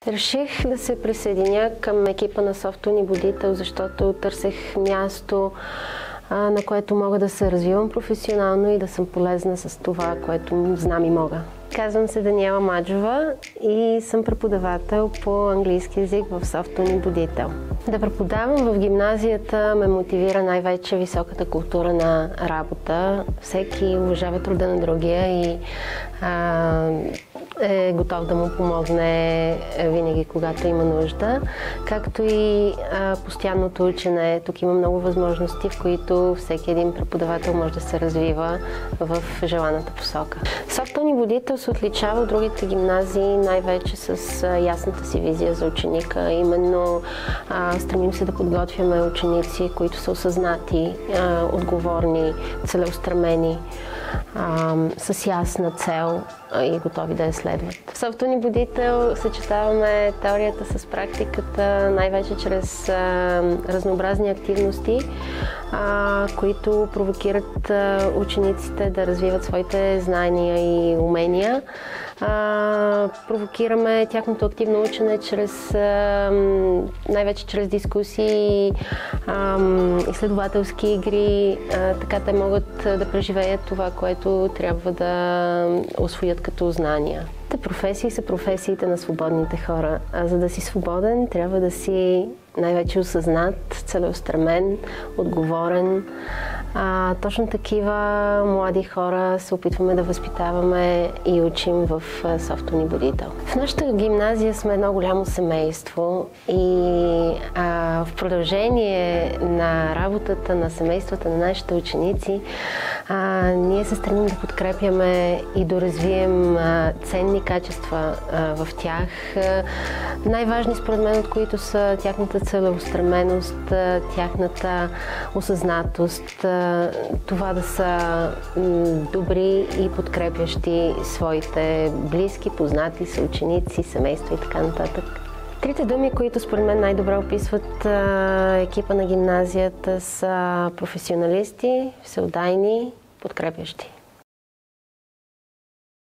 Реших да се присъединя към екипа на Софтуни Будител, защото търсех място, на което мога да се развивам професионално и да съм полезна с това, което знам и мога. Казвам се Даниела Маджова и съм преподавател по английски език в Софтуни Будител. Да преподавам в гимназията ме мотивира най-вече високата култура на работа. Всеки уважава труда на другия и е готов да му помогне винаги, когато има нужда. Както и постоянното учене. Тук има много възможности, в които всеки един преподавател може да се развива в желаната посока. Софтуни Будител се отличава от другите гимназии най-вече с ясната си визия за ученика. Именно стремим се да подготвяме ученици, които са осъзнати, отговорни, целеустремени, с ясна цел и готови да я следват. В Софтуни Будител съчетаваме теорията с практиката, най-вече чрез разнообразни активности, които провокират учениците да развиват своите знания и умения. Провокираме тяхното активно учене най-вече чрез дискусии, изследователски игри, така те могат да преживеят това, което трябва да усвоят като знания. Те професии са професиите на свободните хора, а за да си свободен, трябва да си най-вече осъзнат, целеустремен, отговорен. Точно такива млади хора се опитваме да възпитаваме и учим в Софтуни Будител. В нашата гимназия сме едно голямо семейство и в продължение на работата на семействата на нашите ученици, ние се стремим да подкрепяме и доразвием ценни качества в тях. Най-важни според мен, от които са тяхната целеустременост, тяхната осъзнатост, това да са добри и подкрепящи своите близки, познати, съученици, семейства и така нататък. Трите думи, които според мен най-добре описват екипа на гимназията, са професионалисти, всеотдайни, подкрепящи.